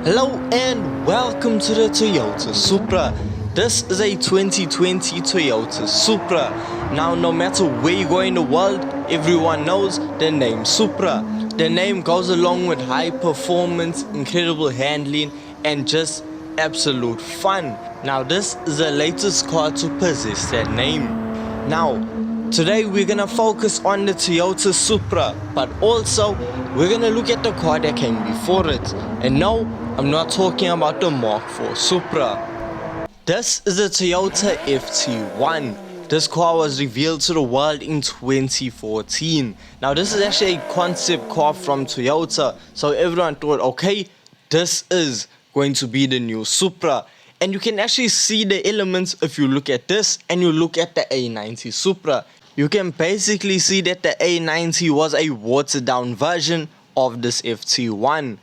Hello and welcome to the Toyota Supra. This is a 2020 Toyota Supra. Now, no matter where you go in the world, everyone knows the name Supra. The name goes along with high performance, incredible handling, and just absolute fun. Now, this is the latest car to possess that name. Now, today we're gonna focus on the Toyota Supra, but also we're gonna look at the car that came before it. And no, I'm not talking about the Mark IV Supra. This is the Toyota FT1. This car was revealed to the world in 2014. Now this is actually a concept car from Toyota, so everyone thought, okay, this is going to be the new Supra. And you can actually see the elements if you look at this and you look at the A90 Supra. You can basically see that the A90 was a watered down version of this FT1.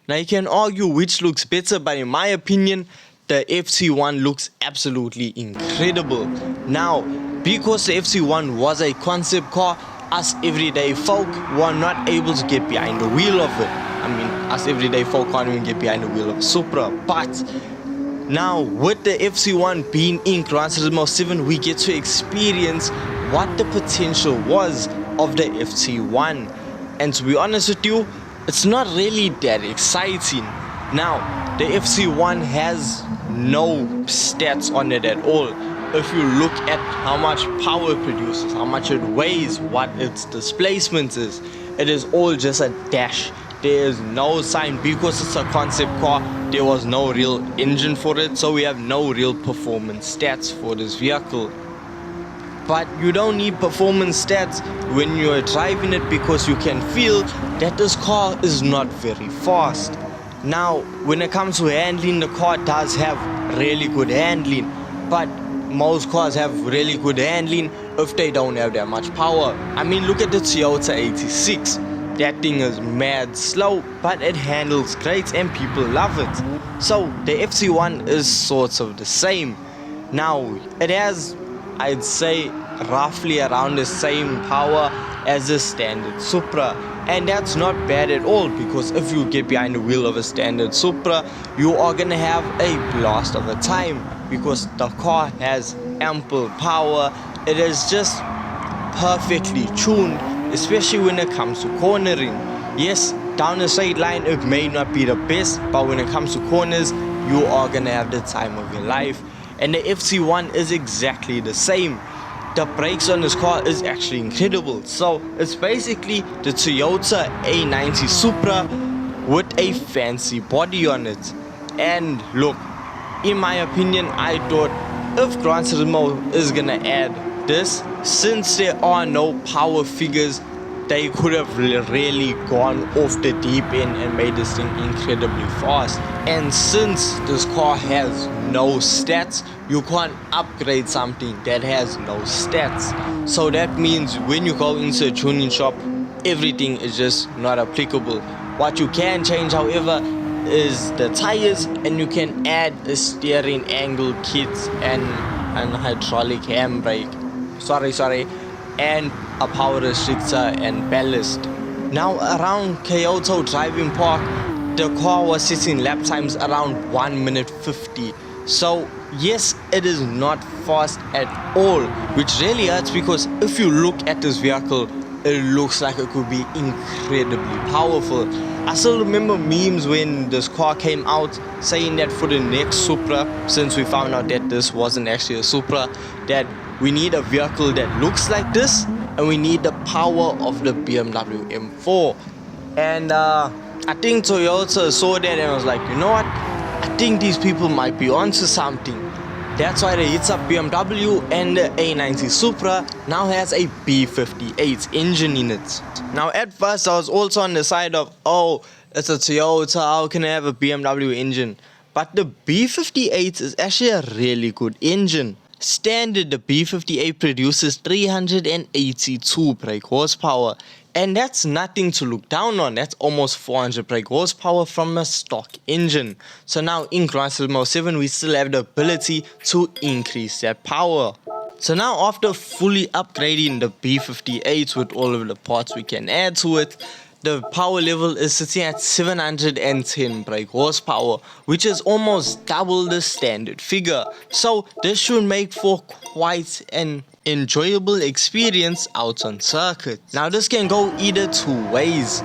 Now you can argue which looks better, but in my opinion, the FT1 looks absolutely incredible. Now, because the FT1 was a concept car, us everyday folk were not able to get behind the wheel of it. I mean, us everyday folk can't even get behind the wheel of a Supra. But now, with the FT1 being in Gran Turismo 7, we get to experience what the potential was of the FT1. And to be honest with you, it's not really that exciting. Now, the FT1 has no stats on it at all. If you look at how much power it produces, how much it weighs, what its displacement is, it is all just a dash. There is no sign, because it's a concept car, there was no real engine for it, so we have no real performance stats for this vehicle. But you don't need performance stats when you're driving it, because you can feel that this car is not very fast. Now, when it comes to handling, the car does have really good handling, but most cars have really good handling if they don't have that much power. I mean, look at the Toyota 86. That thing is mad slow, but it handles great and people love it. So the FT1 is sort of the same. Now, it has, I'd say, roughly around the same power as a standard Supra, and that's not bad at all, because if you get behind the wheel of a standard Supra, you are gonna have a blast of a time, because the car has ample power. It is just perfectly tuned, especially when it comes to cornering. Yes, down a straight line it may not be the best, but when it comes to corners, you are gonna have the time of your life. And the FT1 is exactly the same. The brakes on this car is actually incredible. So it's basically the Toyota A90 Supra with a fancy body on it. And look, in my opinion, I thought if Gran Turismo is gonna add this, since there are no power figures, they could have really gone off the deep end and made this thing incredibly fast. And since this car has no stats, you can't upgrade something that has no stats. So that means when you go into a tuning shop, everything is just not applicable. What you can change, however, is the tires, and you can add a steering angle kit and an hydraulic handbrake. And a power restrictor and ballast. Now, around Kyoto Driving Park, the car was sitting lap times around 1 minute 50. So yes, it is not fast at all, which really hurts, because if you look at this vehicle, it looks like it could be incredibly powerful. I still remember memes when this car came out saying that for the next Supra, since we found out that this wasn't actually a Supra, that we need a vehicle that looks like this, and we need the power of the BMW M4. And I think Toyota saw that and was like, you know what, I think these people might be onto something. That's why they hit up BMW, and the A90 Supra now has a B58 engine in it. Now at first I was also on the side of, oh, it's a Toyota, how can I have a BMW engine? But the B58 is actually a really good engine. Standard, the B58 produces 382 brake horsepower, and that's nothing to look down on. That's almost 400 brake horsepower from a stock engine. So now in Gran Turismo 7 we still have the ability to increase that power. So now after fully upgrading the B58 with all of the parts we can add to it, The power level is sitting at 710 brake horsepower, which is almost double the standard figure. So this should make for quite an enjoyable experience out on circuit. Now this can go either two ways.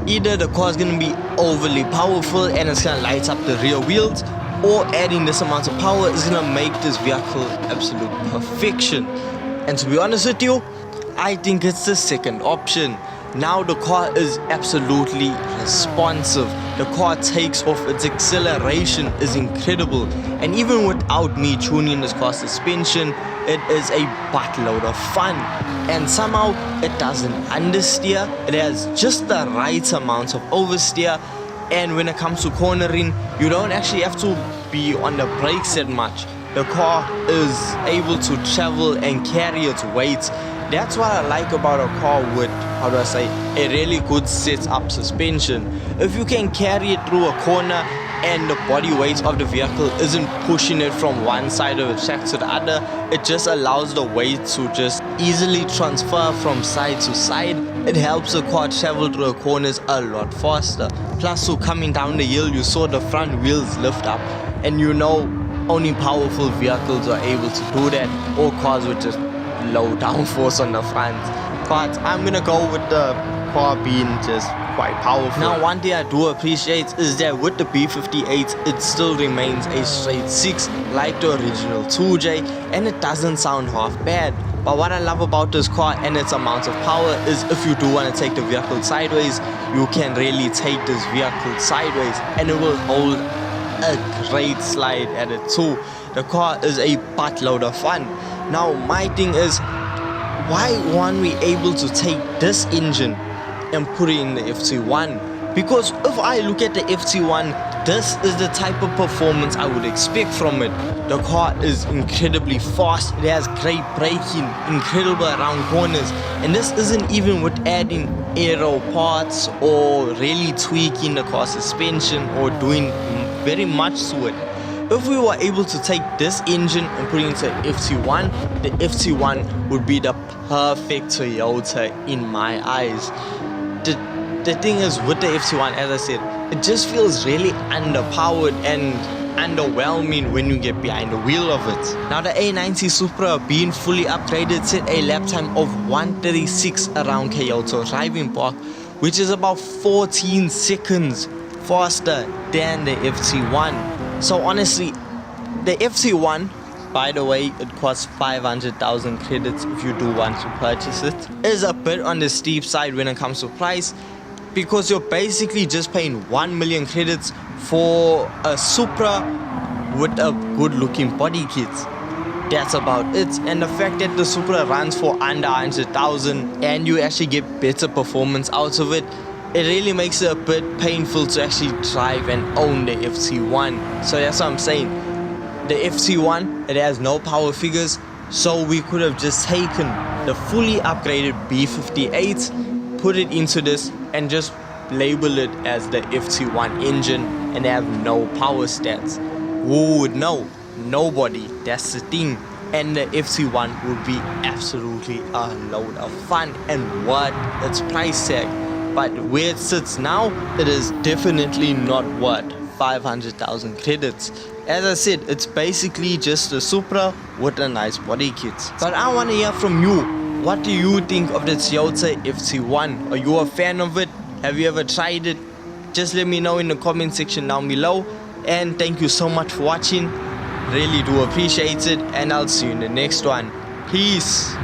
Either the car is going to be overly powerful and it's going to light up the rear wheels, or adding this amount of power is going to make this vehicle absolute perfection. And to be honest with you, I think it's the second option. Now the car is absolutely responsive. The car takes off, its acceleration is incredible, and even without me tuning this car's suspension, it is a buttload of fun. And somehow it doesn't understeer, it has just the right amount of oversteer, and when it comes to cornering, you don't actually have to be on the brakes that much. The car is able to travel and carry its weight. That's what I like about a car with, how do I say, a really good set-up suspension. If you can carry it through a corner and the body weight of the vehicle isn't pushing it from one side of the track to the other, it just allows the weight to just easily transfer from side to side. It helps the car travel through the corners a lot faster. Plus, so coming down the hill, you saw the front wheels lift up, and you know only powerful vehicles are able to do that, or cars with just low downforce on the front. But I'm gonna go with the car being just quite powerful. Now, one thing I do appreciate is that with the B58, it still remains a straight 6 like the original 2J, and it doesn't sound half bad. But what I love about this car and its amount of power is if you do want to take the vehicle sideways, you can really take this vehicle sideways and it will hold a great slide at it too. The car is a buttload of fun. Now my thing is, why weren't we able to take this engine and put it in the FT1? Because if I look at the FT1, this is the type of performance I would expect from it. The car is incredibly fast, it has great braking, incredible around corners, and this isn't even with adding aero parts or really tweaking the car suspension or doing very much to it. If we were able to take this engine and put it into FT1, the FT1 would be the perfect Toyota in my eyes. The thing is, with the FT1, as I said, it just feels really underpowered and underwhelming when you get behind the wheel of it. Now the A90 Supra being fully upgraded set a lap time of 136 around Kyoto Driving Park, which is about 14 seconds faster than the FT1. So honestly, the FT1, by the way, it costs 500,000 credits if you do want to purchase it, is a bit on the steep side when it comes to price, because you're basically just paying 1 million credits for a Supra with a good looking body kit. That's about it. And the fact that the Supra runs for under 100,000 and you actually get better performance out of it, it really makes it a bit painful to actually drive and own the FT1. So that's what I'm saying. The FT1, it has no power figures, so we could have just taken the fully upgraded B58, put it into this and just label it as the FT1 engine and have no power stats. Who would know? Nobody. That's the thing. And the FT1 would be absolutely a load of fun and worth its price tag. But where it sits now, it is definitely not worth 500,000 credits. As I said, it's basically just a Supra with a nice body kit. But I want to hear from you. What do you think of the Toyota FT1? Are you a fan of it? Have you ever tried it? Just let me know in the comment section down below. And thank you so much for watching. Really do appreciate it. And I'll see you in the next one. Peace.